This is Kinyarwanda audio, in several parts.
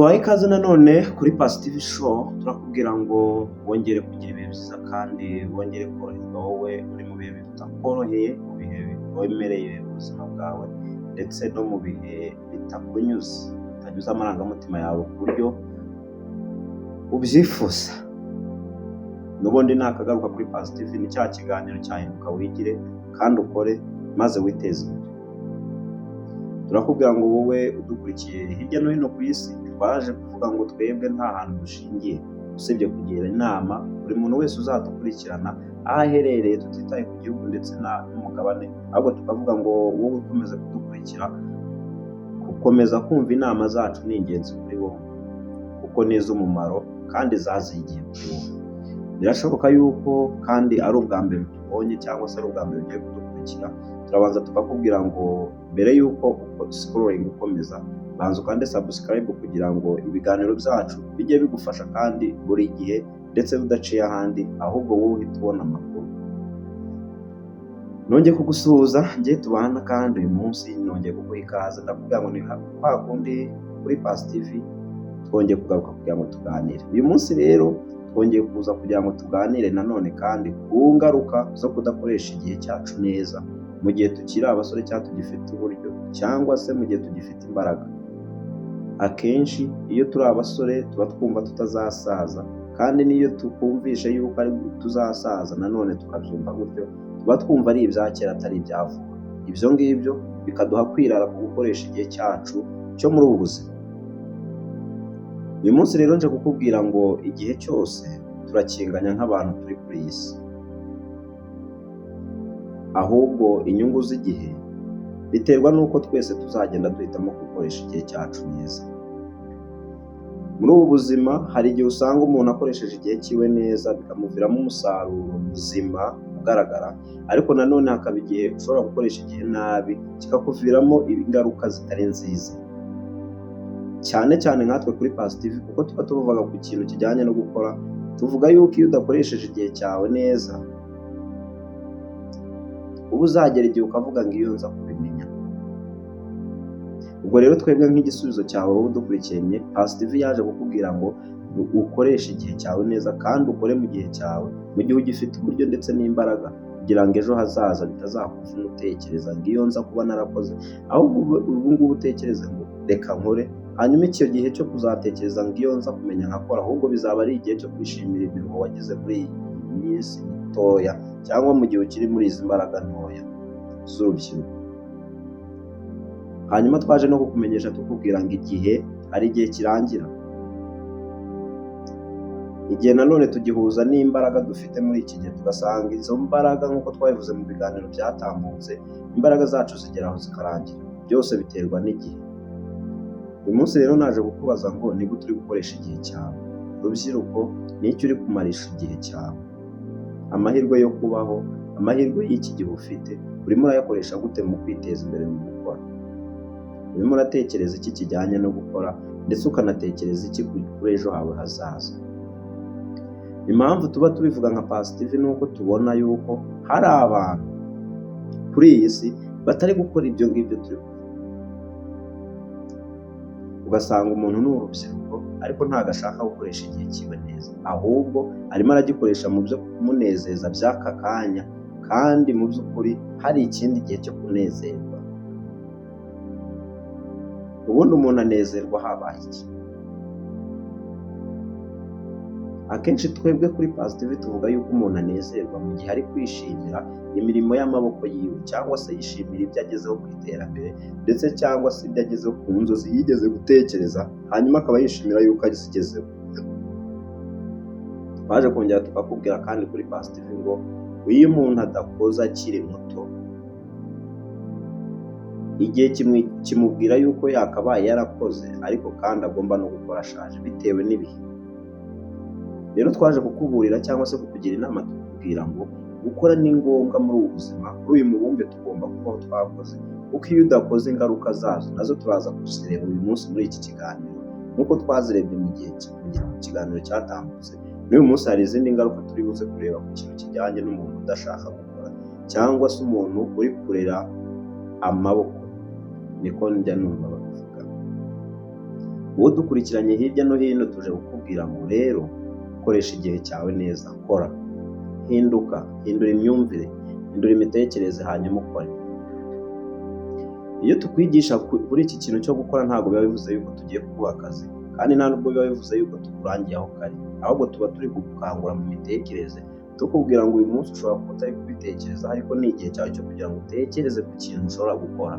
tubaye ikaze nanone kuri Positive Show, turakubwira ngo wongere kugira ibihe byiza kandi wongere koroherwa wowe uri mu bihe bitakoroheye, mu bihe bikomereye ubuzima bwawe ndetse no mu bihe bitakunyuze, bitanyuze amarangamutima yawe ku buryo ubyifuza. N'ubundi nakagaruka kuri Positive, ni cya kiganiro cyahinduka wigire kandi ukore maze witeze imbere. Turakubwira ngo wowe udukurikiye hirya no hino ku isi, twaje kuvuga ngo twebwe nta hantu dushingiye usibye kugira inama buri muntu wese uzadukurikirana aho aherereye, tutitaye ku gihugu ndetse n'umugabane, ahubwo tukavuga ngo wowe ukomeze kudukurikira, gukomeza kumva inama zacu ni ingenzi kuri wowe kuko ni iz'umumaro kandi zazigiye kuri wowe. Birashoboka yuko kandi ari ubwa mbere tubonye cyangwa se ari ubwa mbere ugiye kudukurikira, turabanza tukakubwira ngo mbere yuko scrolling ukomeza, banza ukande subscribe kugira ngo ibiganiro byacu bijye bigufasha kandi buri gihe ndetse bidaciye ahandi, ahubwo wowe uhita ubona amakuru. Nongeye kugusuhuza, ngiye tubana kandi uyu munsi nongeye kuguha ikaze, ndakubwira ngo ni kwa kundi kuri Positive twongeye kugaruka kugira ngo tuganire. Uyu munsi rero twongeye kuza kugira ngo tuganire nanone kandi ku ngaruka zo kudakoresha igihe cyacu neza mu gihe tukiri abasore cyangwa tugifite uburyo cyangwa se mu gihe tugifite imbaraga. Akenshi iyo turi abasore tuba twumva tutazasaza, kandi n'iyo tukumvishe yuko ari tuzasaza nanone tukabyumva gutyo, tuba twumva ari ibya kera atari ibya vuba. Ibyo ngibyo bikaduha kwirara ku gukoresha igihe cyacu cyo muri ubu buzima. Uyu munsi rero nje kukubwira ngo igihe cyose turakinganya nk'abantu turi kuri iyi si, ahubwo inyungu z'igihe biterwa n'uko twese tuzagenda duhitamo gukoresha igihe cyacu neza. Muri ubu buzima hari igihe usanga umuntu akoresheje igihe cyiwe neza bikamuviramo umusaruro muzima ugaragara, ariko nanone hakaba igihe ushobora gukoresha igihe nabi kikakuviramo ingaruka zitari nziza. Cyane cyane nkatwe kuri Positive, kuko tuba tuvuga ku kintu kijyanye no gukora, tuvuga yuko iyo udakoresheje igihe cyawe neza uba uzagera igihe ukavuga ngo iyo nza kubimenya. Ubwo rero twebwe nk'igisubizo cyawe wowe udukurikiye, Positive yaje kukubwira ngo ukoreshe igihe cyawe neza kandi ukore mu gihe cyawe, mu gihe ugifite uburyo ndetse n'imbaraga, kugira ngo ejo hazaza bitazakuvuna utekereza ngo iyo nza kuba narakoze, ahubwo ubu ngubu utekereze ngo reka nkore, hanyuma icyo gihe cyo kuzatekereza ngo iyo nza kumenya nkakora, ahubwo bizaba ari igihe cyo kwishimira imiruho wagize muri iyi minsi mitoya cyangwa mu gihe ukiri muri izi mbaraga ntoya z'urubyiruko. Hanyuma twaje no kukumenyesha tukubwira ngo igihe hari igihe kirangira. Igihe nanone tugihuza n'imbaraga dufite muri iki gihe, tugasanga izo mbaraga nk'uko twabivuze mu biganiro byatambutse, imbaraga zacu zigeraho zikarangira. Byose biterwa n'igihe. Uyu munsi rero naje kukubaza ngo ni gute uri gukoresha igihe cyawe? Rubyiruko, ni icyo uri kumarisha igihe cyawe? Amahirwe yo kubaho, amahirwe y'iki gihe ufite, urimo urayakoresha gute mu kwiteza imbere mu gukora? Urimo uratekereza iki kijyanye no gukora, ndetse ukanatekereza iki kuri ejo hawe hazaza? Impamvu tuba tubivuga nka Positive ni uko tubona yuko hari abantu kuri iyi si batari gukora ibyo ngibyo turi kuvuga. Ugasanga umuntu ni urubyiruko ariko ntabwo ashaka gukoresha igihe cyiwe neza, ahubwo arimo aragikoresha mu byo kumunezeza by'aka kanya, kandi mu by'ukuri hari ikindi gihe cyo kunezerwa. Ubundi umuntu anezerwa habaye iki? Akenshi twebwe kuri Positive tuvuga yuko umuntu anezerwa mu gihe ari kwishimira imirimo y'amaboko yiwe, cyangwa se yishimira ibyo agezeho ku iterambere, ndetse cyangwa se ibyo agezeho ku nzozi yigeze gutekereza, hanyuma akaba yishimira yuko azigezeho. Twaje kongera tukakubwira kandi kuri Positive ngo iyo umuntu adakoze akiri muto, igihe kimubwira yuko yakabaye yarakoze, ariko kandi agomba no gukora ashaje bitewe n'ibihe. Rero twaje kukuburira cyangwa se kukugira inama tukubwira ngo gukora ni ngombwa muri ubu buzima, kuri uyu mubumbe tugomba kubaho twakoze, kuko iyo udakoze ingaruka zazo nazo turaza kuzireba uyu munsi muri iki kiganiro, nk'uko twazirebye mu gihe kiganiro cyatambutse. N'uyu munsi hari izindi ngaruka turi buze kureba ku kintu kijyanye n'umuntu udashaka gukora, cyangwa se umuntu uri kurera amaboko, niko njya numva bavuga. uwo dukurikiranye hirya no hino tuje kukubwira ngo rero koresha igihe cyawe neza, kora, hinduka, hindura imyumvire, hindura imitekerereze, hanyuma ukore. Iyo tukwigisha kuri iki kintu cyo gukora, ntabwo biba bivuze yuko tugiye kuguha akazi, kandi nta nubwo biba bivuze yuko tukurangiye aho kari, ahubwo tuba turi kugukangura mu mitekerereze, tukubwira ngo uyu munsi ushobora kuba utari kubitekereza, ariko ni igihe cyawe cyo kugira ngo utekereze ku kintu ushobora gukora.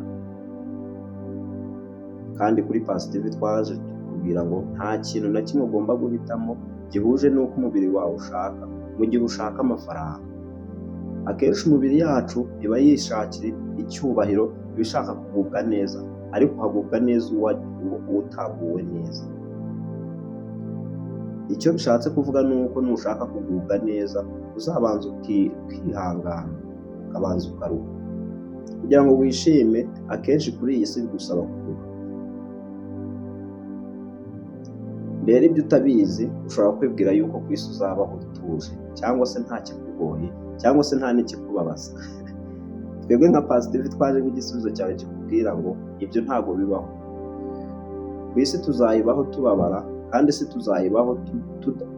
Kandi kuri Positive twaje tukubwira ngo nta kintu na kimwe ugomba guhitamo gihuje n'uko umubiri wawe ushaka, mu gihe ushaka amafaranga. Akenshi umubiri yacu iba yishakira icyubahiro, iba ishaka kugubwa neza, ariko hagubwa neza utaguwe neza. Icyo bishatse kuvuga ni uko nushaka kugubwa neza, uzabanza ukihangana, ukabanza ukaruha kugira ngo wishime. Akenshi kuri iyi si bigusaba kuruha. Rero ibyo utabizi ushobora kwibwira yuko ku isi uzabaho utuje, cyangwa se nta kikugoye, cyangwa se nta n'ikikubabaza. Twebwe nka Positive twaje nk'igisubizo cyawe kikubwira ngo ibyo ntabwo bibaho. Ku isi tuzayibaho tubabara, kandi si tuzayibaho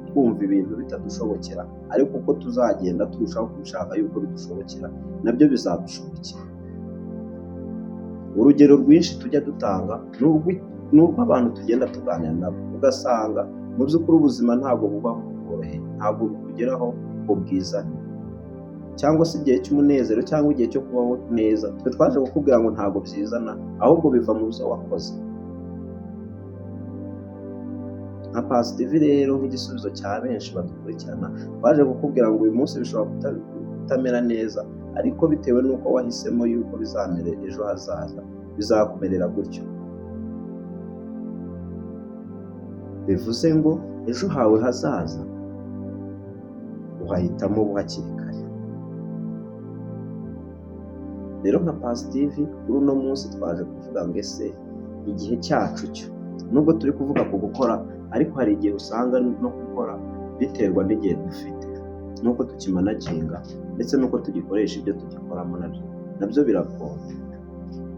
twumva ibintu bitadushobokera, ariko uko tuzagenda turushaho kubishaka yuko bidushobokera, nabyo bizadushobokera. Urugero rwinshi tujya dutanga ni urw'abantu tugenda tuganira nabo, ugasanga mu by'ukuri ubuzima ntabwo bubaho bworoheye, ntabwo bukugeraho ngo bwizane, cyangwa se igihe cy'umunezero cyangwa igihe cyo kubaho neza. Twe twaje kukubwira ngo ntabwo byizana, ahubwo biva mu byo wakoze. Nka Positive rero nk'igisubizo cya benshi badukurikirana, twaje kukubwira ngo uyu munsi bishobora kutamera neza, ariko bitewe n'uko wahisemo yuko bizamera ejo hazaza, bizakumerera gutyo. Bivuze ngo ejo hawe hazaza uhahitamo hakiri kare. Rero nka Positive kuri uno munsi twaje kuvuga ngo ese igihe cyacu cyo, nubwo turi kuvuga ku gukora, ariko hari igihe usanga no gukora biterwa n'igihe dufite, nuko tukimanaginga ndetse nuko tugikoresha ibyo tugikoramo, nabyo biragoye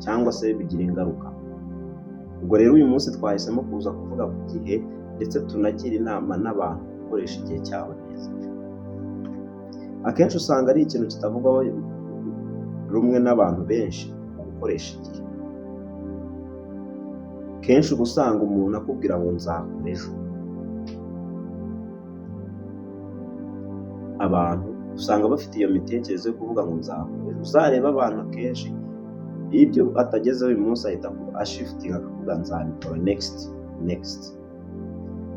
cyangwa se bigira ingaruka. Ubwo rero uyu munsi twahisemo kuza kuvuga ku gihe, ndetse tunagira inama n'abantu gukoresha igihe cyabo neza. Akenshi usanga ari ikintu kitavugwaho rumwe n'abantu benshi, gukoresha igihe. Kenshi uba usanga umuntu akubwira ngo nzakora ejo. Abantu usanga bafite iyo mitekerereze yo kuvuga ngo nzakora ejo. Uzareba abantu akenshi ibyo atagezeho uyu munsi ahita ashifitinga akavuga nzabikora next.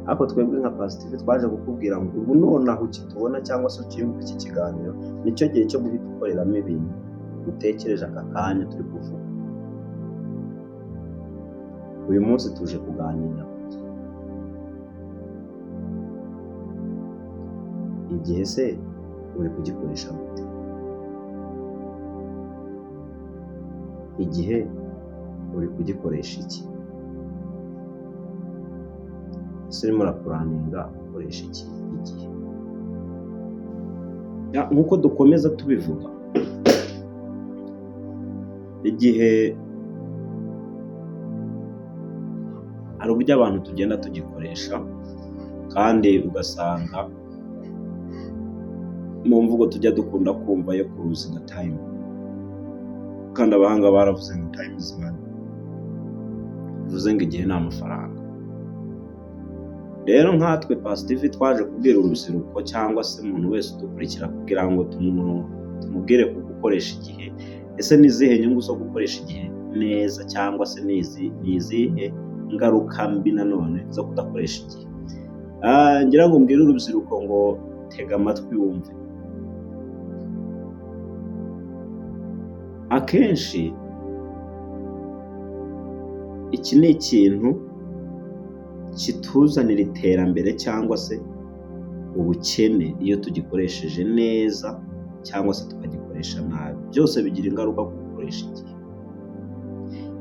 Ariko twebwe nka Positive twaje kukubwira ngo ubu nonaha ukitubona cyangwa se ukiyumva iki kiganiro, nicyo gihe cyo guhita ukoreramo ibintu utekereje aka kanya turi kuvuga. Uyu munsi tuje kuganira igihe se uri kugikoresha gute? Igihe uri kugikoresha iki? Ese urimo urapuraninga ukoresha iki igihe? Nk'uko dukomeza tubivuga, igihe hari uburyo abantu tugenda tugikoresha, kandi ugasanga mu mvugo tujya dukunda kumva yo kuruzinga time, kandi abahanga baravuze ngo time is money, bivuze ngo igihe ni amafaranga. Rero nkatwe Positive twaje kubwira urubyiruko cyangwa se umuntu wese udukurikira kugira ngo tumubwire ku gukoresha igihe. Ese ni izihe nyungu zo gukoresha igihe neza, cyangwa se ni izihe ingaruka mbi nanone zo kudakoresha igihe? Ngira ngo mbwire urubyiruko ngo tega amatwi wumve. Akenshi iki ni ikintu kituzanira iterambere cyangwa se ubukene iyo tugikoresheje neza cyangwa se tukagikoresha nabi. Byose bigira ingaruka ku gukoresha igihe.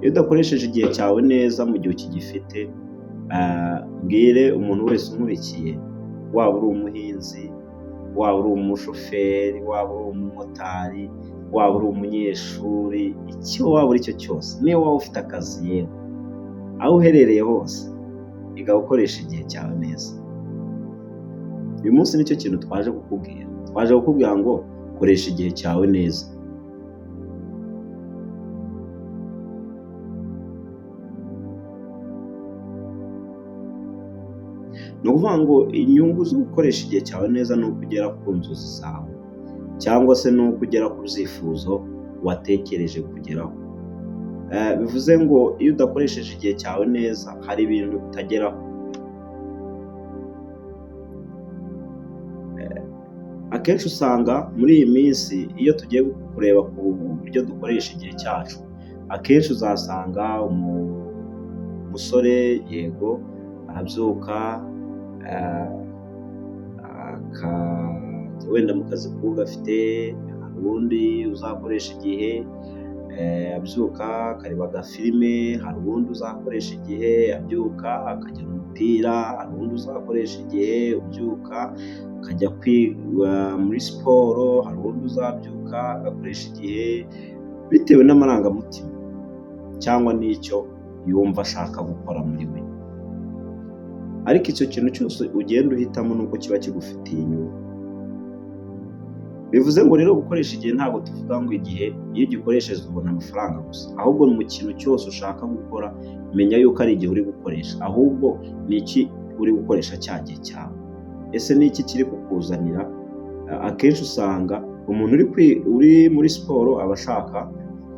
Iyo udakoresheje igihe cyawe neza mu gihe ukigifite, mbwire umuntu wese unkurikiye, waba uri umuhinzi, waba uri umushoferi, waba uri umumotari, waba uri umunyeshuri, icyo waba uri cyo cyose, niyo waba ufite akazi, yewe aho uherereye hose, iga gukoresha igihe cyawe neza. Uyu munsi nicyo kintu twaje kukubwira ngo koresha igihe cyawe neza. Ni ukuvuga ngo inyungu zo gukoresha igihe cyawe neza ni uko ugera ku nzozi zawe cyangwa se ni uko ugera ku byifuzo watekereje kugeraho. Bivuze ngo iyo udakoresheje igihe cyawe neza hari ibintu utageraho. Akenshi usanga muri iyi minsi iyo tugiye kureba ku buryo dukoresha igihe cyacu, akenshi uzasanga umusore yego arabyuka wenda mu kazi k'ugafite, hari uwundi uzakoresha igihe abyuka akareba agafilime, hari uwundi uzakoresha igihe abyuka akajya mu mupira, hari uwundi uzakoresha igihe ubyuka akajya muri siporo, hari uwundi uzabyuka agakoresha igihe bitewe n'amarangamutima cyangwa n'icyo yumva ashaka gukora muri we. Ariko icyo kintu cyose ugenda uhitamo nuko kiba kigufitiye inyungu. Bivuze ngo rero gukoresha igihe ntabwo tuvuga ngo igihe iyo ugikoresheje ubona amafaranga gusa, ahubwo mu kintu cyose ushaka gukora menya yuko ari igihe uri gukoresha, ahubwo ni iki uri gukoresha cya gihe cyawe. Ese ni iki kiri kukuzanira? Akenshi usanga umuntu uri muri siporo aba ashaka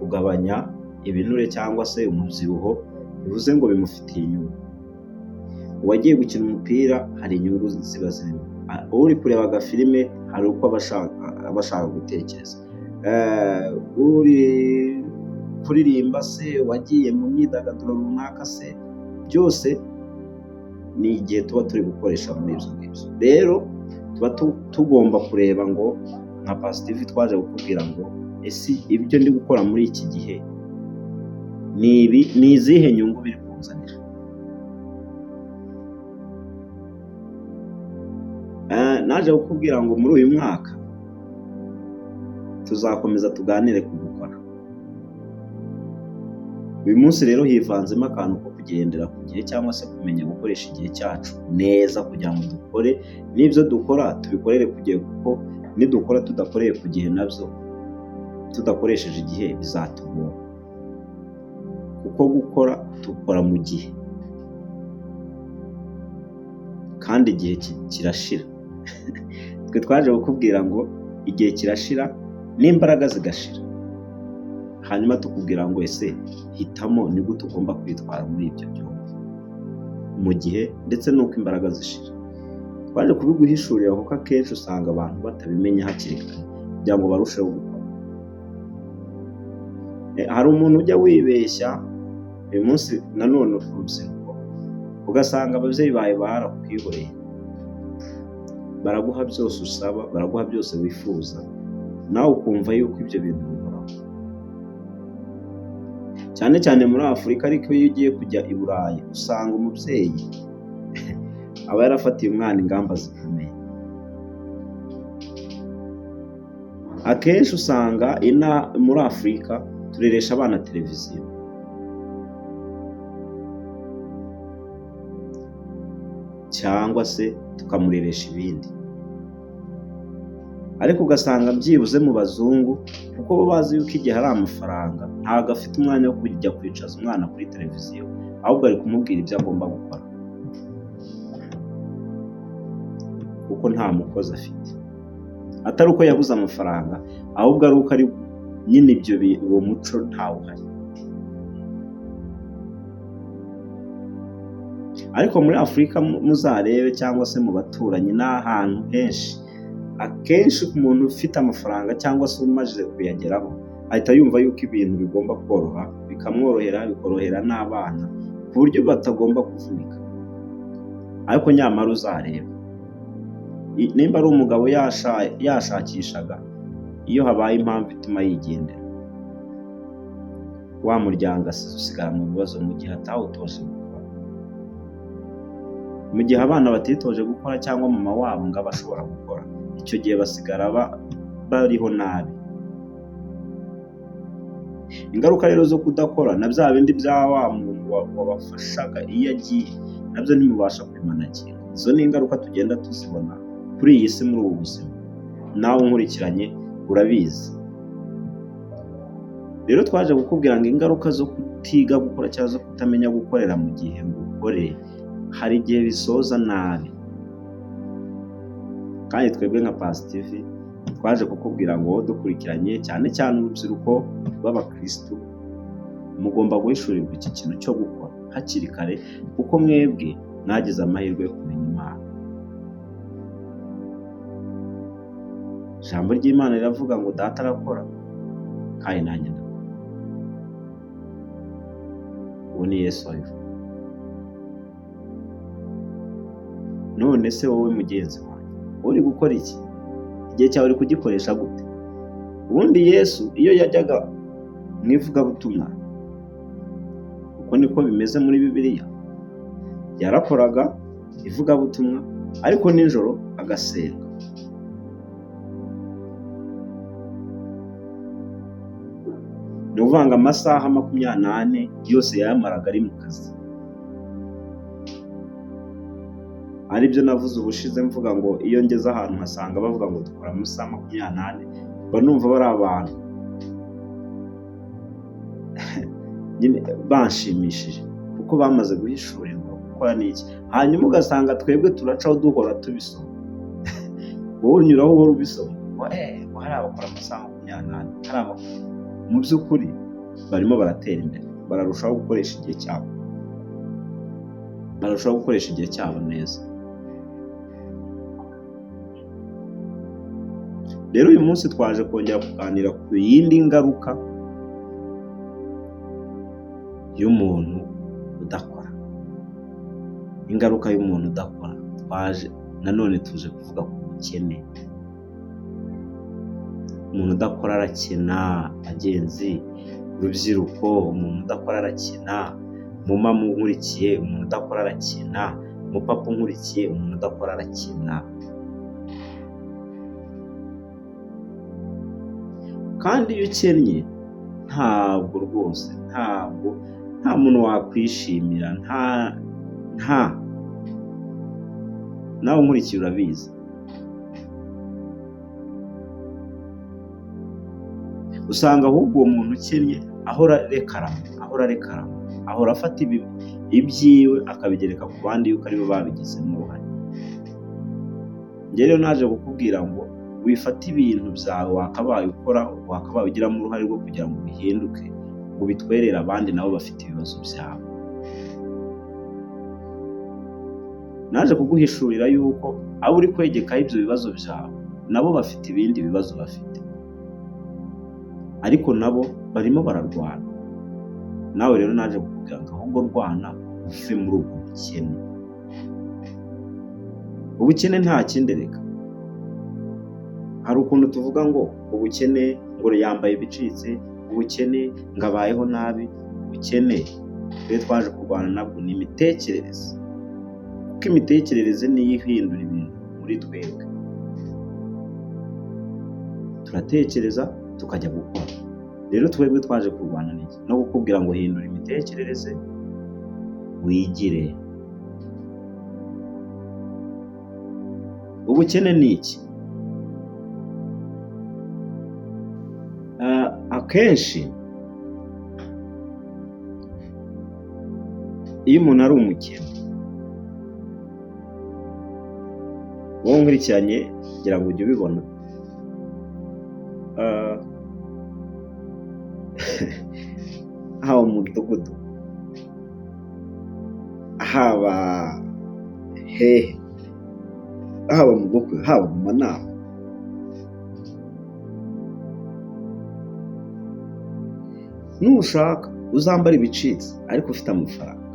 kugabanya ibinure cyangwa se umubyibuho, bivuze ngo bimufitiye inyungu. Uwagiye gukina umupira hari inyungu ziba zirimo, uri kureba agafilime hari uko aba ashaka gutekereza, uri kuririmba se, wagiye mu myidagaduro runaka se, byose ni igihe tuba turi gukoresha muri ibyo ngibyo. Rero tuba tugomba kureba ngo nka Positive twaje kukubwira ngo ese ibyo ndi gukora muri iki gihe ni izihe nyungu biri kunzanira. Naje kukubwira ngo muri uyu mwaka tuzakomeza tuganire ku gukora. Uyu munsi rero hivanzemo akantu ko kugendera ku gihe cyangwa se kumenya gukoresha igihe cyacu neza kugira ngo dukore n'ibyo dukora tubikorere ku gihe, kuko nidukora tudakoreye ku gihe nabyo tudakoresheje igihe bizatugora, kuko gukora dukora mu gihe kandi igihe kirashira. Twe twaje kukubwira ngo igihe kirashira n'imbaraga zigashira, hanyuma tukubwira ngo ese hitamo ni gute ugomba kwitwara muri ibyo byombi, mu gihe ndetse n'uko imbaraga zishira. Twaje kubiguhishurira kuko akenshi usanga abantu batabimenya hakiri kare kugira ngo barusheho gukora. Hari umuntu ujya wibeshya uyu munsi nanone urubyiruko, ugasanga ababyeyi bawe barakwihoreye, baraguha byose usaba, baraguha byose wifuza, nawe ukumva yuko ibyo bintu bihoraho. Cyane cyane muri Afurika, ariko iyo ugiye kujya i Burayi usanga umubyeyi aba yarafatiye umwana ingamba zikomeye. Akenshi usanga muri Afurika tureresha abana televiziyo, cyangwa se tukamureresha ibindi, ariko ugasanga byibuze mu bazungu, kuko bo bazi yuko igihe hari amafaranga ntabwo afite umwanya wo kujya kwicaza umwana kuri televiziyo, ahubwo ari kumubwira ibyo agomba gukora kuko nta mukozi afite. Atari uko yabuze amafaranga, ahubwo ari uko ari nyine uwo muco ntawuhari. Ariko muri Afurika muzarebe cyangwa se mu baturanyi n'ahantu henshi, akenshi umuntu ufite amafaranga cyangwa se umajije kuyageraho ahita yumva yuko ibintu bigomba koroha, bikamworohera, bikorohera n'abana ku buryo batagomba kuvunika. Ariko nyamara uzareba, nimba ari umugabo yashakishaga, iyo habaye impamvu ituma yigendera, wa muryango usigara mu bibazo mu gihe atawutoje gukora, mu gihe abana batitoje gukora cyangwa mama wabo ngo abashobora gukora, icyo gihe basigara bariho nabi. Ingaruka rero zo kudakora na bya bindi bya wa muntu wabafashaga iyo agiye nabyo ntimubasha kubimanagira. Izo ni ingaruka tugenda tuzibona kuri iyi si muri ubu buzima, nawe unkurikiranye urabizi. Rero twaje kukubwira ngo ingaruka zo kutiga gukora cyangwa zo kutamenya gukorera mu gihe ngo ukore, hari igihe bisoza nabi. Kandi twebwe nka Pasitive twaje kukubwira ngo dukurikiranye cyane cyane urubyiruko rw'abakristo, mugomba guhishurirwa iki kintu cyo gukora hakiri kare, kuko mwebwe mwagize amahirwe yo kumenya Imana. Ijambo ry'Imana riravuga ngo data arakora kandi nanjye ndakora. Uwo ni Yesu wabivuze. None se wowe mugenzi wanjye uri gukora iki? Igihe cyawe uri kugikoresha gute? Ubundi Yesu iyo yajyaga mu ivugabutumwa, uko niko bimeze muri Bibiliya, yarakoraga ivugabutumwa ariko nijoro agasenga. Ni uvanga amasaha 24 yose yamaraga ari mu kazi. Aribyo navuze ubushize mvuga ngo iyo ngeze ahantu nkasanga bavuga ngo dukora amasaha 24, mba numva bari abantu nyine banshimishije, kuko bamaze guhishurirwa gukora n'iki. Hanyuma ugasanga twebwe turacaho duhora tubisoma. Wowe unyuraho uhora ubisoma ngo hari abakora amasaha 24, hari abakora. Mu by'ukuri barimo baratera imbere, bararushaho gukoresha igihe cyabo neza. Rero uyu munsi twaje kongera kuganira ku yindi ngaruka y'umuntu udakora. Ingaruka y'umuntu udakora, tuje kuvuga ku bukene. Umuntu udakora arakena bagenzi, urubyiruko. Umuntu udakora arakena, mama unkurikiye, umuntu udakora arakena, papa unkurikiye, umuntu udakora arakena. Kandi iyo ukennye ntabwo rwose, nta muntu wakwishimira, nawe unkurikiye urabizi. Usanga ahubwo uwo muntu ukennye ahora arekarama, ahora afata ibyiwe akabigereka ku bandi yuko aribo babigizemo uruhare. Njye rero naje kukubwira ngo wifate ibintu byawe wakabaye ugiramo uruhare rwo kugira ngo bihinduke, ngo bitwerere abandi nabo bafite ibibazo byabo. Naje kuguhishurira yuko abo uri kwegekaho ibyo bibazo byawe nabo bafite ibindi bibazo bafite, ariko nabo barimo bararwana. Nawe rero naje kukubwira ngo ahubwo rwana uve muri ubwo bukene. Ubukene nta kindi reka. Hari ukuntu tuvuga ngo ubukene ngo yambaye ibicitse, ubukene ngo abayeho nabi. Ubukene rero twaje kurwana nabwo ni imitekerereze, kuko imitekerereze niyo ihindura ibintu muri twebwe. Turatekereza tukajya gukora. Rero twebwe twaje kurwana n'iki? No kukubwira ngo hindura imitekerereze, wigire. Ubukene ni iki? Akenshi iyo umuntu ari umukene, wowe nkurikiranye ngira ngo ujye ubibona, haba mu mudugudu, haba hehe, haba mu bukwe, haba mu manama, nushaka uzambara ibicitse ariko ufite amafaranga.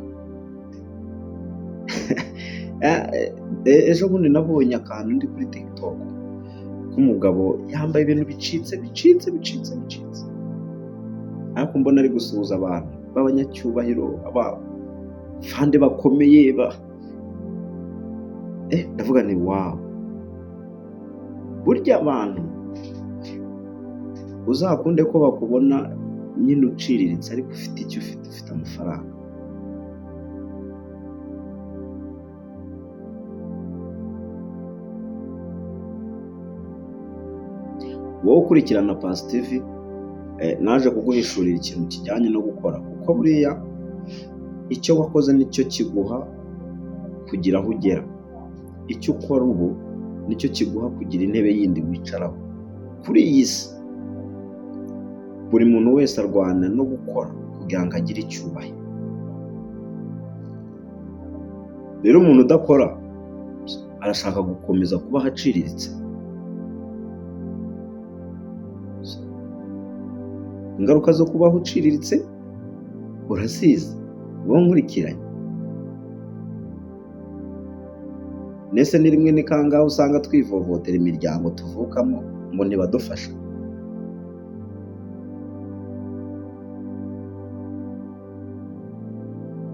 Ejo bundi nabonye akantu ndi kuri TikTok k'umugabo yambaye ibintu bicitse, ariko mbona ari gusuhuza abantu b'abanyacyubahiro, abafande bakomeye ndavuga ni wow. Burya abantu uzakunde ko bakubona nyine uciriritse ariko ufite amafaranga. wowe ukurikirana Pasi TV, naje kuguhishurira ikintu kijyanye no gukora, kuko buriya icyo wakoze nicyo kiguha kugira aho ugera. Icyo ukora ubu nicyo kiguha kugira intebe yindi wicaraho. Kuri iyi si buri muntu wese arwana no gukora kugira ngo agire icyubahiro. Rero umuntu udakora arashaka gukomeza kuba aciriritse. Ingaruka zo kubaho uciriritse urasize, wowe nkurikiranye. Nese ni rimwe ni kangahe usanga twivovotera imiryango tuvukamo ngo ntibadufasha.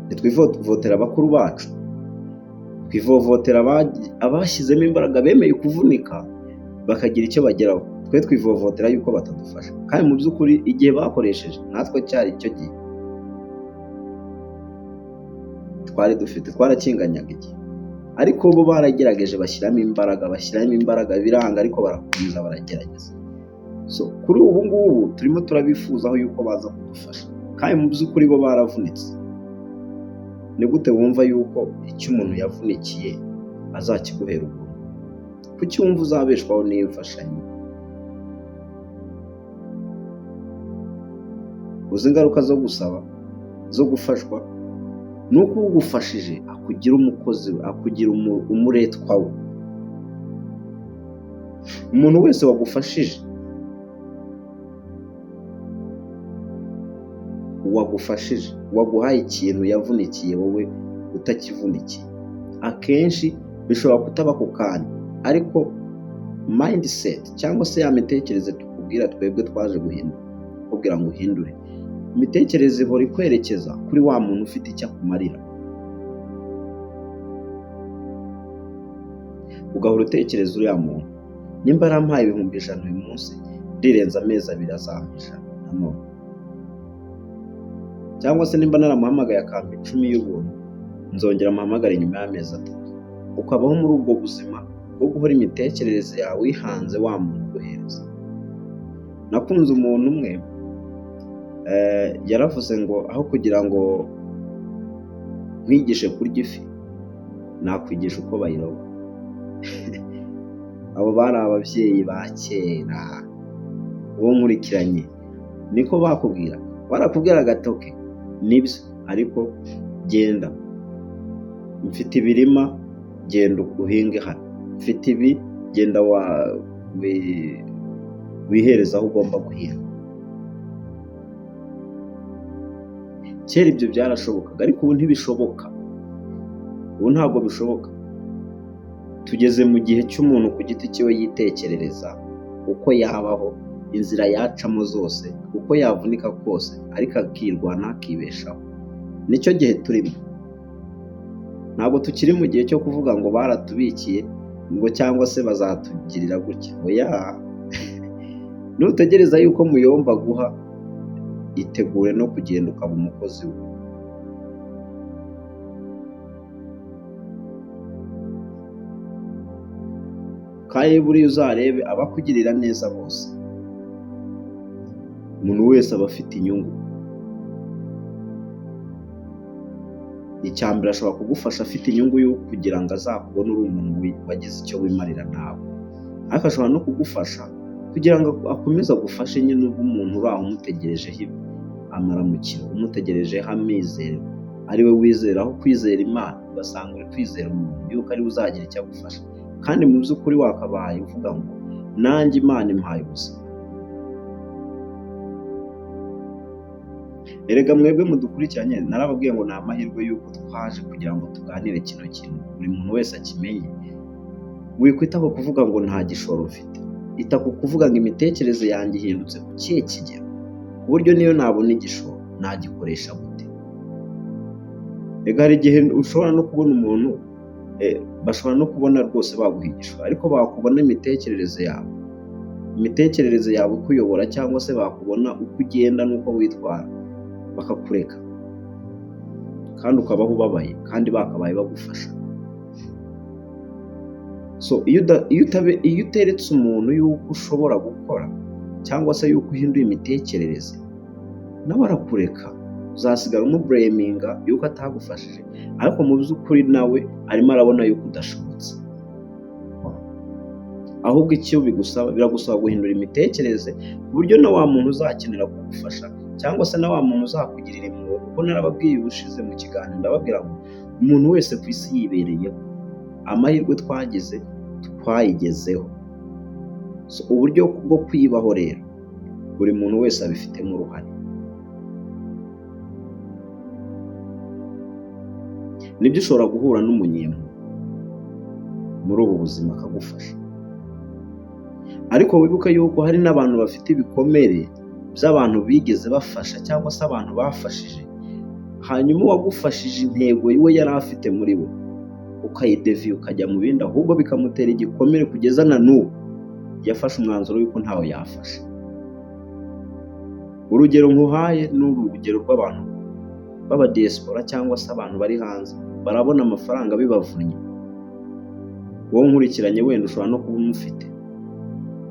Ntitwivovotera abakuru bacu, twivovotera abashyizemo imbaraga, bemeye kuvunika bakagira icyo bageraho. Twe twivovotera yuko batadufasha, kandi mu by'ukuri igihe bakoresheje natwe cyari icyo gihe twari dufite, twarakinganyaga igihe. Ariko bo baragerageje bashyiramo imbaraga biranga, ariko barakomeza baragerageza. Kuri ubu ngubu turimo turabifuzaho yuko baza kudufasha, kandi mu by'ukuri bo baravunitse. Ni gute wumva yuko icyo umuntu yavunikiye azakiguhera ubuntu? Kuki wumva uzabeshwaho n'iyo mfashanyo? Uzi ingaruka zo gusaba, zo gufashwa, ni uko ugufashije akugira umukozi we, akugira umuretwa we. Umuntu wese wagufashije, waguhaye ikintu yavunikiye wowe utakivunikiye, akenshi bishobora kutaba ku kanya, ariko mindset cyangwa se ya mitekerereze tukubwira twebwe twaje guhindura, kubwira ngo uhindure imitekerereze ihora ikwerekeza kuri wa muntu ufite icyo akumarira. Ugahora utekereza uriya muntu, nimba arampaye 100,000 uyu munsi, ndirenza amezi 2 azampa 100 nanone. Cyangwa se nimba naramuhamagaye akampa 10 y'ubuntu, nzongera amuhamagare nyuma y'amezi 3. Ukabaho muri ubwo buzima bwo guhora imitekerereze yawe wihanze wa muntu uguhereza. Nakunze umuntu umwe yaravuze ngo aho kugira ngo nkwigishe kurya ifi, nakwigisha uko bayiroba. Abo bari ababyeyi ba kera, uwo nkurikiranye niko bakubwira. Barakubwira agatoke nibyo, ariko genda, mfite ibirima, genda uhinge hano, mfite ibi, genda wihereza aho ugomba guhinga. Kera ibyo byarashobokaga, ariko ubu ntibishoboka. Ubu ntabwo bishoboka. Tugeze mu gihe cy'umuntu ku giti cyiwe yitekerereza uko yabaho, inzira yacamo zose, uko yavunika kose, ariko akirwana akibeshaho. Nicyo gihe turimo. Ntabwo tukiri mu gihe cyo kuvuga ngo baratubikiye ngo cyangwa se bazatugirira gutya. Oya, nutegereza yuko muyomba guha, itegure no kugenda ukaba umukozi we. Kandi buriya uzarebe abakugirira neza bose, umuntu wese aba afite inyungu. Icyambere ashobora kugufasha afite inyungu yo kugira ngo azakubone uri umuntu wagize icyo wimarira nawe, ariko ashobora no kugufasha kugira ngo akomeze agufashe nyine umuntu uri aho umutegerejeho amaramukiro, umutegerejeho amizero, ari we wizera aho kwizera Imana. Ugasanga uri kwizera umuntu yuko ari we uzagira icyo agufasha, kandi mu by'ukuri wakabaye uvuga ngo nanjye Imana impaye ubuzima. Erega mwebwe mudukurikiranye, narababwiye ngo ni amahirwe y'uko twaje kugira ngo tuganire kino kintu buri muntu wese akimenye. Wikwita ku kuvuga ngo nta gishoro mfite, ita ku kuvuga ngo imitekerereze yanjye ihindutse ku kihe kigero, ku buryo niyo nabona igishoro nagikoresha gute. Ega hari igihe ushobora no kubona umuntu, bashobora no kubona rwose baguha igishoro, ariko bakubona imitekerereze yawe ikuyobora, cyangwa se bakubona uko ugenda n'uko witwara, bakakureka kandi ukabaho ubabaye, kandi bakabaye bagufasha. So iyo uteretse umuntu yuko ushobora gukora cyangwa se yuko uhinduye imitekerereze, nawe arakureka, uzasigara umubureminga yuko atagufashije, ariko mu by'ukuri nawe arimo arabona yuko udashobotse. Ahubwo icyo biragusaba guhindura imitekerereze ku buryo na wa muntu uzakenera kugufasha cyangwa se na wa muntu uzakugirira impuhwe, kuko narababwiye ubushize mu kiganiro, ndababwira ngo umuntu wese ku isi yibereyeho, amahirwe twagize twayigezeho. So, uburyo bwo kwibaho rero buri muntu wese abifitemo uruhare. Nibyo ushobora guhura n'umunyemu muri ubu buzima akagufasha, ariko wibuke yuko hari n'abantu bafite ibikomere by'abantu bigeze bafasha cyangwa se abantu bafashije, hanyuma uwagufashije intego we yari afite muri we ukayideviye ukajya mu bindi, ahubwo bikamutera igikomere kugeza na n'ubu yafashe umwanzuro w'uko ntawe yafasha. Urugero nkuhaye ni urugero rw'abantu b'abadiyasipora cyangwa se abantu bari hanze, barabona amafaranga bibavunnye. Wowe nkurikiranye wenda ushobora no kuba umufite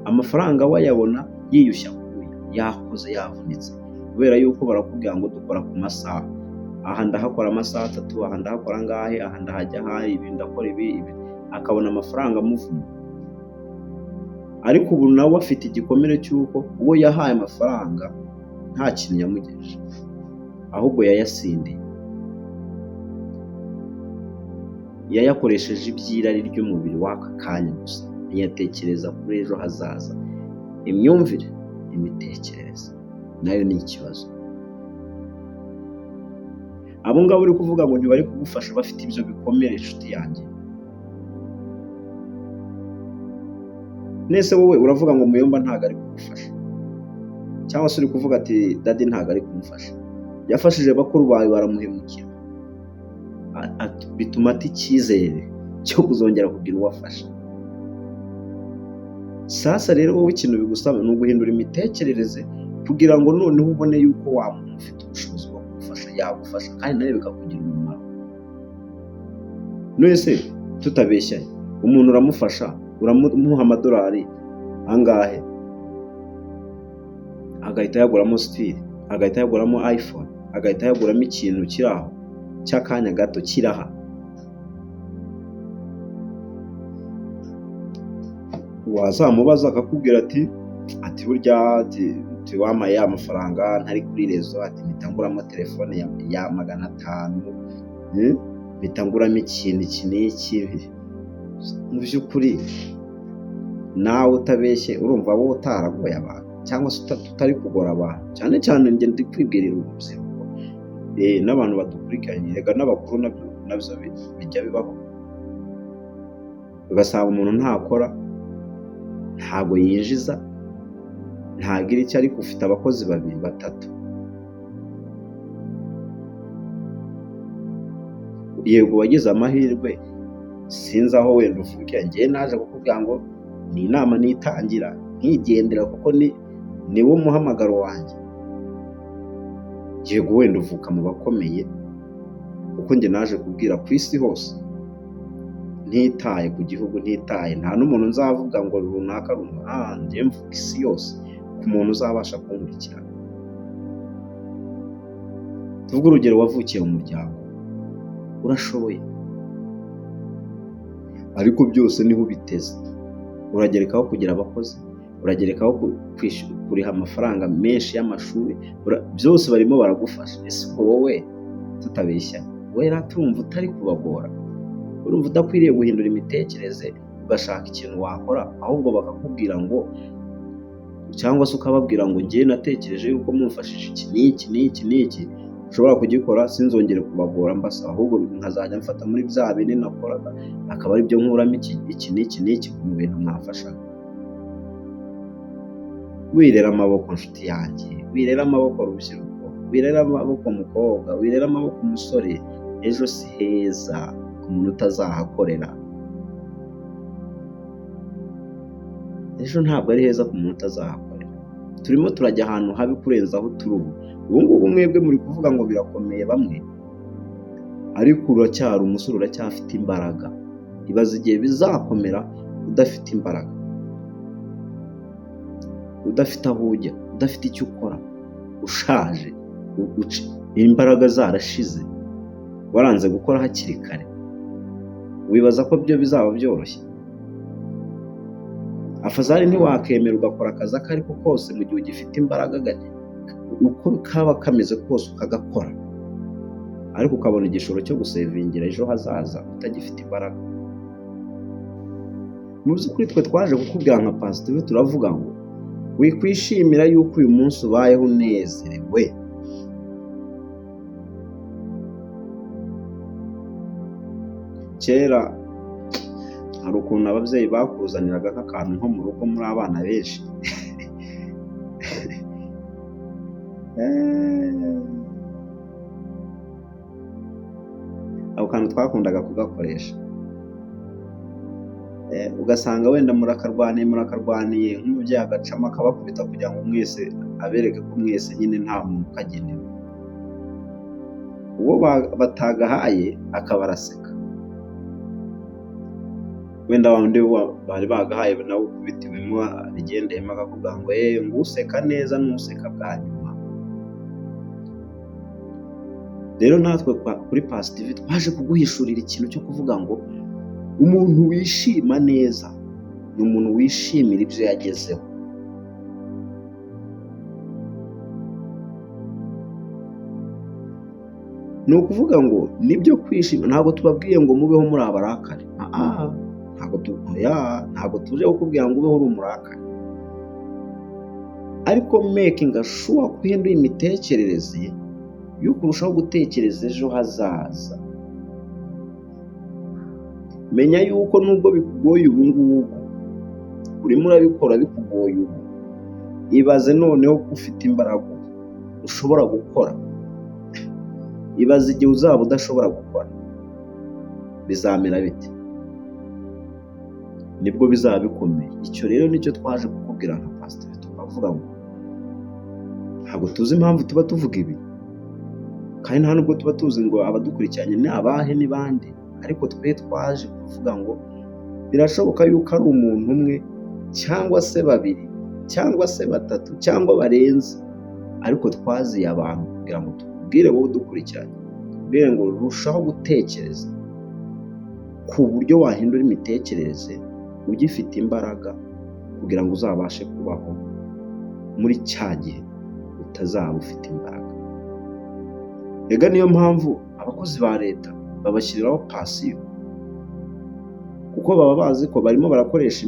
amafaranga, wayabona yiyushya kuya, yakoze yavunitse, kubera yuko barakubwira ngo dukora ku masaha, aha ndahakora amasaha 3, aha ndahakora ngahe, aha ndahajya hayi, ibi ndakora ibi, akabona amafaranga amuvunnye. Ariko ubu nawe afite igikomere cy'uko uwo yahaye amafaranga nta kintu yamugejeje, ahubwo yayasindiye, yayakoresheje iby'irari ry'umubiri w'aka kanya gusa, ntiyatekereza kuri ejo hazaza. Imyumvire, imitekerereze nayo ni ikibazo. Abo ngabo uri kuvuga ngo ntibari kugufasha bafite ibyo bikomere, inshuti yanjye. Nese wowe uravuga ngo Muyomba ntago ari kugufasha, cyangwa se uri kuvuga ati dadi ntago ari kumufasha. Yafashije bakuru bawe baramuhemukira, bituma ati icyizere cyo kuzongera kugira uwafasha. Sasa rero wowe ikintu bigusaba ni uguhindura imitekerereze kugira ngo noneho ubone yuko wa muntu ufite ubushobozi bwo kugufasha yagufasha, kandi nawe bikakugira umumaro. Nese tutabeshya, umuntu uramufasha, uramuha amadolari angahe, agahita yaguramo sitiri, agahita yaguramo iPhone, agahita yaguramo ikintu kiri aho cy'akanya gato kiraha. Wazamubaza akakubwira ati burya wamaye ya mafaranga ntari kuri rezo, ati mpitanguramo telefone ya 500, mpitanguramo ikintu iki n'iki. Mu by'ukuri nawe utabeshye, urumva wowe utaragoye abantu cyangwa se tutari kugora abantu, cyane cyane njye ndi kwibwirira urubyiruko n'abantu badukurikiranye, rega n'abakuru nabyo bijya bibaho. Ugasanga umuntu ntakora, ntago yinjiza, ntagira icyo, ariko ufite abakozi 2, 3. Yego wagize amahirwe, sinzi aho wenda uvukiye, njye naje kukubwira ngo ni inama nitangira nkigendera, kuko ni wo muhamagaro wanjye. Yego wenda uvuka mu bakomeye, kuko njye naje kubwira ku isi hose, ntitaye ku gihugu, ntitaye, nta n'umuntu nzavuga ngo runaka njye mvuga isi yose ku muntu uzabasha kunkurikirana. Tuvuge urugero, wavukiye mu muryango, urashoboye, ariko byose niho ubiteze. Uragerekaho kugira abakozi, uragerekaho kuriha amafaranga menshi y'amashuri, byose barimo baragufasha. Ese ubwo wowe tutabeshya, wera turumva utari kubagora? Urumva udakwiriye guhindura imitekerereze ugashaka ikintu wakora, ahubwo bakakubwira ngo, cyangwa se ukababwira ngo njye natekereje yuko mumfashije iki n'iki n'iki n'iki, ushobora kugikora, sinzongere kubagora mbasaba, ahubwo nkazajya mfata muri bya bindi nakoraga, akaba ari byo nkuramo iki n'iki n'iki mu bintu mwafashaga. Wirera amaboko, nshuti yanjye, wirera amaboko rubyiruko, wirera amaboko mukobwa, wirera amaboko umusore. Ejo si heza ku muntu utazahakorera. Ejo ntabwo ari heza ku muntu utazahakorera. Turimo turajya ahantu habi kurenza aho turi ubu. Ubu ngubu mwebwe muri kuvuga ngo birakomeye bamwe, ariko uracyari umusore, uracyafite imbaraga. ibaza igihe bizakomera udafite imbaraga, udafite aho ujya, udafite icyo ukora, ushaje, imbaraga zarashize, waranze gukora hakiri kare. Wibaza ko byo bizaba byoroshye? Afazari ntiwakemera ugakora akazi ako ariko kose mu gihe ugifite imbaraga, uko kaba kameze kose ukagakora, ariko ukabona igishoro cyo gusevingira ejo hazaza utagifite imbaraga. Mu by'ukuri twe twaje kukubwira nka Pastor, turavuga ngo wikwishimira yuko uyu munsi ubayeho unezerewe. Kera hari ukuntu ababyeyi bakuzaniraga nk'akantu nko mu rugo muri abana benshi ako kantu twakundaga kugakoresha, ugasanga wenda murakarwaniye nk'umubyeyi agacamo akabakubita kugira ngo mwese abereke ko mwese nyine nta muntu ukagenewe. Uwo batagahaye akaba araseka, wenda wundi bari bagahaye nawe ukubitiwemo abigendeyemo akavuga ngo ngo useka neza n'useka bwa nyuma. Rero natwe kuri Pastor TV twaje kuguhishurira ikintu cyo kuvuga ngo umuntu wishima neza ni umuntu wishimira ibyo yagezeho. Ni ukuvuga ngo nibyo kwishima, ntabwo tubabwiye ngo mubeho muri abarakare, ntabwo tuje kukubwira ngo ubeho uri umurakare, ariko making sure ko uhinduye imitekerereze yo kurushaho gutekereza ejo hazaza. Menya yuko nubwo bikugoye ubu ngubu, urimo urabikora bikugoye ubu, ibaze noneho ko ufite imbaraga ushobora gukora. Ibaze igihe uzaba udashobora gukora, bizamera bite? Nibwo bizaba bikomeye. Icyo rero nicyo twaje kukubwira nka Pastor, tukavuga ngo ntabwo tuzi impamvu tuba tuvuga ibi, kandi nta nubwo tuba tuzi ngo abadukurikiranye ni abahe n'ibandi, ariko twe twaje kuvuga ngo birashoboka yuko ari umuntu umwe cyangwa se babiri cyangwa se batatu cyangwa barenze, ariko twaziye abantu kugira ngo tubwire wowe udukurikiranye, tubwire ngo rushaho gutekereza ku buryo wahindura imitekerereze ugifite imbaraga, kugira ngo uzabashe kubaho muri cya gihe utazaba ufite imbaraga. Ega niyo mpamvu abakozi ba leta babashyiriraho pasiyo, kuko baba bazi ko barimo barakoresha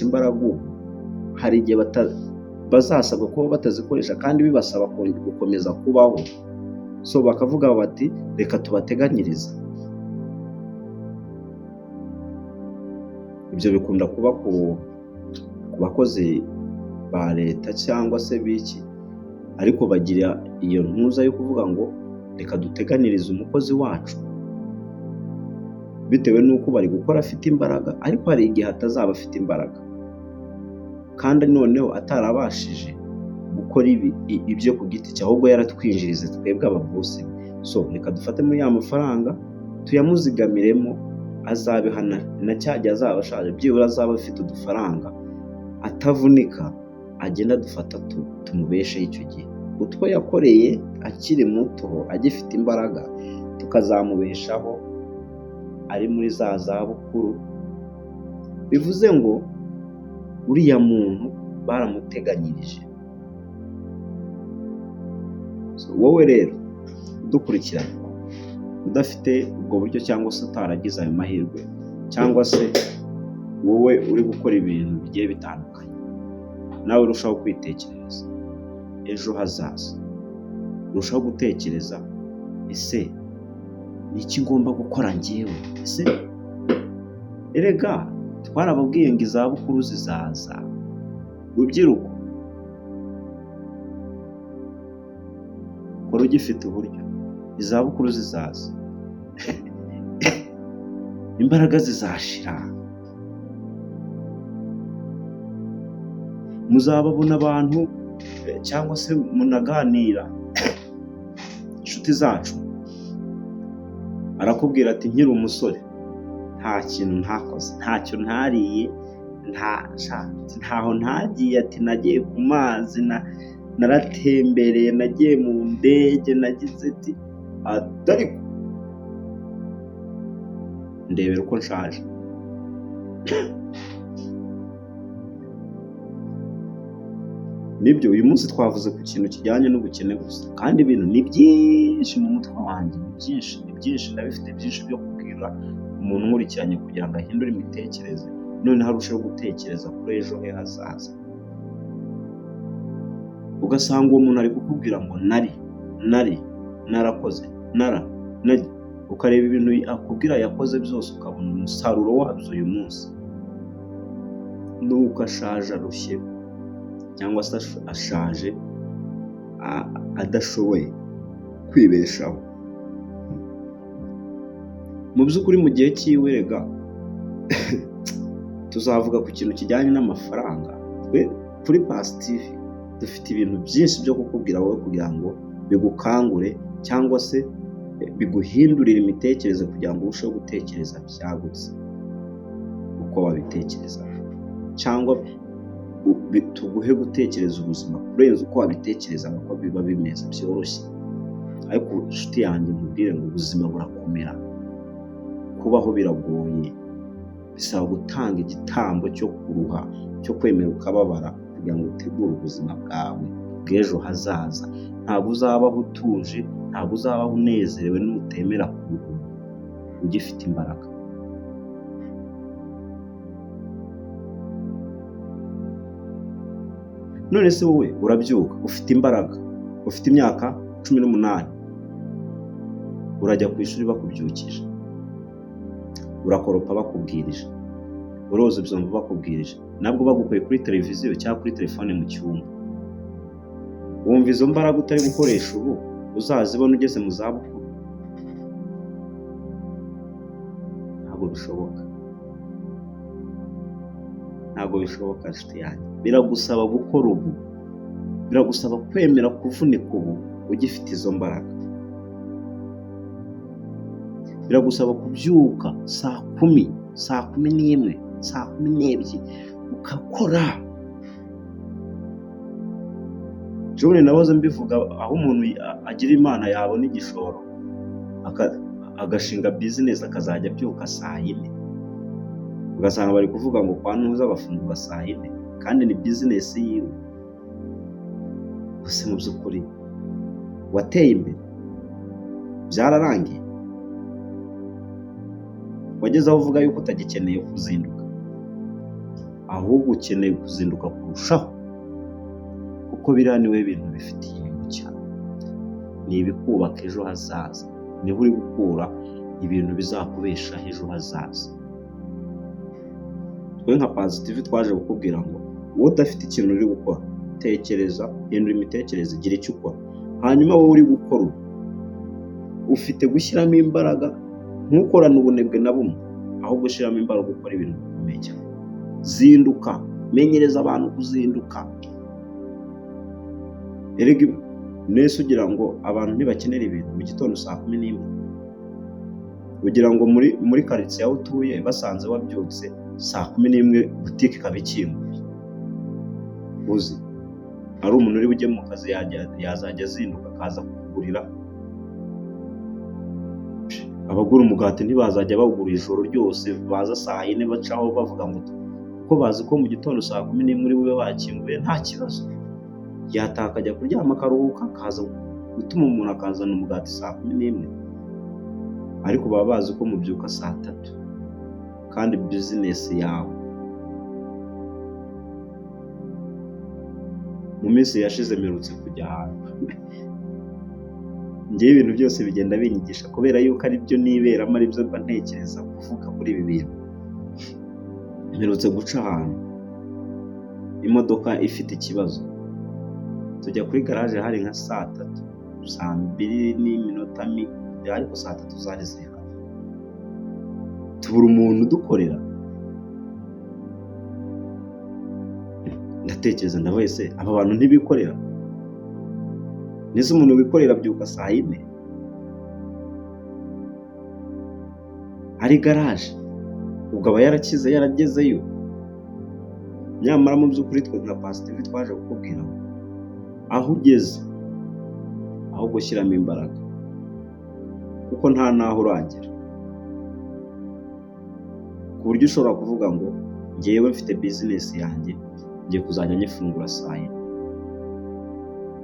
imbaraga, hari igihe bazasabwa kuba batazikoresha kandi bibasaba gukomeza kubaho, so bakavuga bati reka tubateganyiriza. Ibyo bikunda kuba ku bakozi ba leta cyangwa se biki, ariko bagira iyo ntuza yo kuvuga ngo reka duteganyirize umukozi wacu, bitewe n'uko bari gukora afite imbaraga, ariko hari igihe atazaba afite imbaraga kandi noneho atarabashije gukora ibyo ku giti cye, ahubwo yaratwinjirize twebwe ababosi. So reka dufate muri ya mafaranga tuyamuzigamiremo, azabihana na cya gihe azaba ashaje, byibura azaba afite udufaranga atavunika, agenda dufata tumubesheho icyo gihe. Utwo yakoreye akiri muto agifite imbaraga tukazamubeshaho ari muri za zabukuru. Bivuze ngo uriya muntu baramuteganyirije. Wowe rero udukurikirana udafite ubwo buryo cyangwa se utaragize ayo mahirwe, cyangwa se wowe uri gukora ibintu bigiye bitandukanye, nawe urushaho kwitekerereza ejo hazaza, urushaho gutekereza ese ni iki ngomba gukora njyewe? Ese erega twarababwiye ngo izabukuru zizaza. Rubyiruko, kora ugifite uburyo, izabukuru zizaza imbaraga zizashira, muzababona abantu cyangwa se munaganira inshuti zacu, arakubwira ati nkiri umusore nta kintu ntakoze, ntacyo ntariye, ntaho ntagiye, ati nagiye ku mazi, naratembereye, nagiye mu ndege, nagize ati ariko ndebera uko nshaje. Nibyo uyu munsi twavuze ku kintu kijyanye n'ubukene gusa, kandi ibintu ni byinshi mu mutwe wanjye, ni byinshi ndabifite byinshi byo kubwira umuntu nkurikiranye kugira ngo ahindure imitekerereze, noneho arusheho gutekereza kuri ejo he hazaza. Ugasanga uwo muntu ari kukubwira ngo narakoze, ukareba ibintu akubwira yakoze byose ukabona umusaruro wabyo uyu munsi, nuko ashaje arushye cyangwa se ashaje adashoboye kwibeshaho. Mu by'ukuri mu gihe cy'iwe rega tuzavuga ku kintu kijyanye n'amafaranga. Twe kuri Paccy TV dufite ibintu byinshi byo kukubwira wowe kugira ngo bigukangure cyangwa se biguhindurire imitekerereze kugira ngo urusheho gutekereza byagutse uko wabitekereza, cyangwa tuguhe gutekereza ubuzima kurenza uko wabitekerezaga ko biba bimeze byoroshye. Ariko inshuti yanjye nkubwire ngo ubuzima burakomera, kubaho biragoye, bisaba gutanga igitambo cyo kuruha, cyo kwemera ukababara kugira ngo utegure ubuzima bwawe bw'ejo hazaza. Ntabwo uzabaho utuje, ntabwo uzabaho unezerewe nutemera kuruhuka ugifite imbaraga. None se wowe urabyuka ufite imbaraga, ufite imyaka 18, urajya ku ishuri bakubyukije, urakoropa bakubwirije, uroza ibyombo bakubwirije, nabwo bagukuye kuri televiziyo cyangwa kuri telefone mu cyumba. Wumva izo mbaraga utari gukoresha ubu uzazibona ugeze mu zabukuru? Ntabwo bishoboka, ntabwo bishoboka nshuti yanjye. Biragusaba gukora ubu, biragusaba kwemera kuvunika ubu ugifite izo mbaraga. Biragusaba kubyuka saa 10, saa 11, saa 12 ukakora. Jone nahoze mbivuga aho umuntu agira Imana yabona igishoro agashinga business akazajya abyuka saa 4, ugasanga bari kuvuga ngo kwa Ntuza bafungura saa 4 kandi ni business yiwe. Gusa mu by'ukuri wateye imbere, byararangiye, wageze aho uvuga yuko utagikeneye kuzinduka, ahubwo ukeneye kuzinduka kurushaho, kuko biriya niwe bintu bifitiye inyungu cyane, ni ibikubaka ejo hazaza, niho uri gukura ibintu bizakubeshaho ejo hazaza. Twe nka Paccy TV twaje kukubwira ngo wowe udafite ikintu uri gukora, tekereza, hindura imitekerereze, gira icyo ukora. Hanyuma wowe uri gukora ufite gushyiramo imbaraga, ntukorane ubunebwe na bumwe, ahubwo ushyiramo imbaraga gukora ibintu bikomeye cyane. Zinduka, menyereza abantu kuzinduka. Erega nese ugira ngo abantu ntibakenera ibintu mu gitondo saa 11, ugira ngo muri quartier aho utuye basanze wabyutse saa 11 butike ikaba ikinguye, uzi ari umuntu uri bujye mu kazi yazajya azinduka akaza kukugurira? Abagura umugati ntibazajya bawugura ijoro ryose, baza saa 4 bacaho bavuga ngo kuko bazi ko mu gitondo saa 11 muri bube bakinguye nta kibazo, yataha akajya kuryama akaruhuka, akaza gutuma umuntu akazana umugati saa 11. Ariko baba bazi ko mubyuka saa 3 kandi business yawe. Mu minsi yashize mperutse kujya ahantu njyewe ibintu byose bigenda binyigisha kubera yuko ari byo niberamo, ari byo mba ntekereza kuvuga kuri ibi bintu. Mperutse guca ahantu imodoka ifite ikibazo, tujya kuri garage hari nka saa 3, saa 2:10, ariko saa 3 zari zihari, tubura umuntu dukorera. Ndatekereza ndavuye se aba bantu ntibikorera? Nese umuntu wikorera byuka saa 4? ari garaje, ubwo aba yarakize yaragezeyo. Nyamara mu by'ukuri twe nka Pasitive twaje kukubwira ngo aho ugeze aho gushyiramo imbaraga, kuko nta naho uragera, ku buryo ushobora kuvuga ngo ngewe mfite bizinesi yanjye ngiye kuzajya nyifungura saa yine.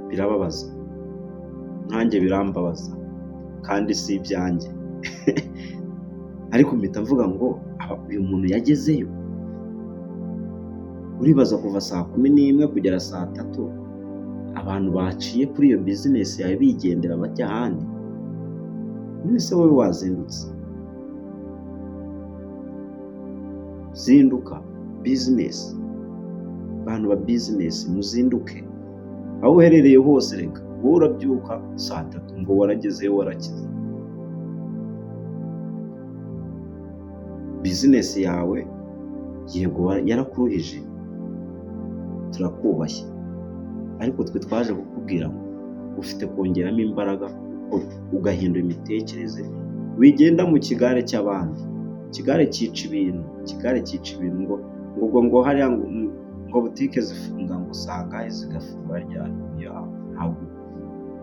Birababaza, nanjye birambabaza kandi si ibyanjye ariko mpita mvuga ngo uyu muntu yagezeyo. Uribaza kuva saa 11 kugera saa 3 abantu baciye kuri iyo bizinesi yawe bigendera bajya ahandi, nese wowe wazindutse? Zinduka bizinesi, abantu ba bizinesi muzinduke aho uherereye hose. Reka wowe urabyuka saa 3 ngo waragezeyo warakize. Bizinesi yawe yego yarakuruhije, turakubashye, ariko twe twaje kukubwira ngo ufite kongeramo imbaraga, ugahindura imitekerereze. Wigenda mu kigare cy'abandi, ikigare cyica ibintu, ngo hariya ngo butike zifunga ngo sangahe zigafungura ryari. Ntabwo.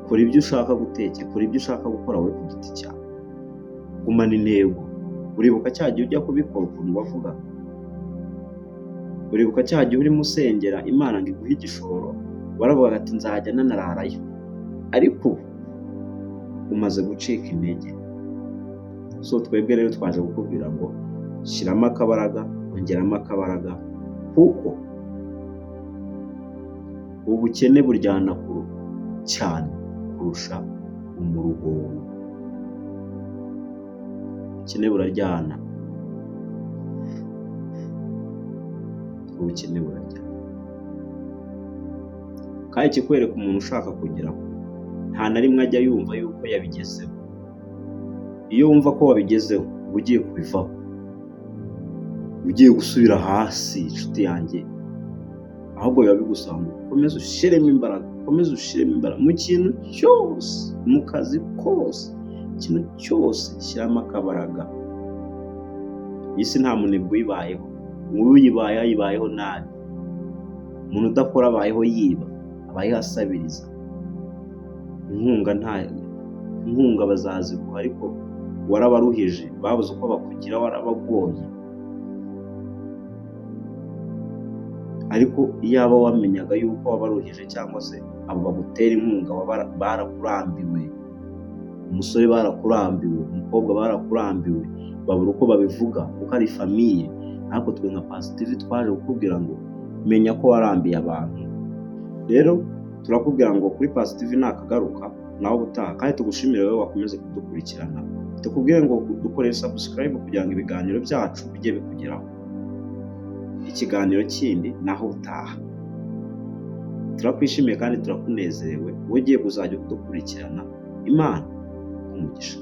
Kora ibyo ushaka gutekera, kora ibyo ushaka gukora wowe ku giti cyawe, gumana intego. Uribuka cya gihe ujya kubikora ukuntu wavuga? Uribuka cya gihe urimo usengera Imana ngo iguhe igishoro, waravuga ati nzajya nanararayo, ariko umaze gucika intege. So twebwe rero twaje kukubwira ngo shyiramo akabaraga, ongeramo akabaraga, kuko ubukene buryana cyane kurusha umuruho. Ubukene buraryana, ubukene buraryana. Kandi kikwereka umuntu ushaka kugeraho, nta na rimwe ajya yumva yuko yabigezeho. Iyo wumva ko wabigezeho uba ugiye kubivaho, ugiye gusubira hasi inshuti yanjye. Ahubwo biba bigusaba ngo ukomeze ushyiremo imbaraga, mu kintu cyose, mu kazi kose, ikintu cyose shyiramo akabaraga. Iyi si nta munebwe uyibayeho, uyibaye ayibayeho nabi. Umuntu udakora abayeho yiba, abayeho asabiriza. Inkunga bazaziguha, ariko warabaruhije, babuze uko bakugira, warabagoye. Ariko iyaba wamenyaga yuko wabaruhije, cyangwa se abo bagutera inkunga barakurambiwe, umusore barakurambiwe, umukobwa barakurambiwe, babura uko babivuga kuko ari famiye. Ariko twe nka Pasitive twaje kukubwira ngo menya ko warambiye abantu. Rero turakubwira ngo kuri Pasitive nakagaruka nawe ubutaha, kandi tugushimire wowe wakomeze kudukurikirana. Tukubwire ngo dukore subscribe kugira ngo ibiganiro byacu bijye bikugeraho. Ikiganiro kindi naho utaha. Turakwishimiye kandi turakunezerewe, ugiye kuzajya kudukurikirana. Imana umugisha.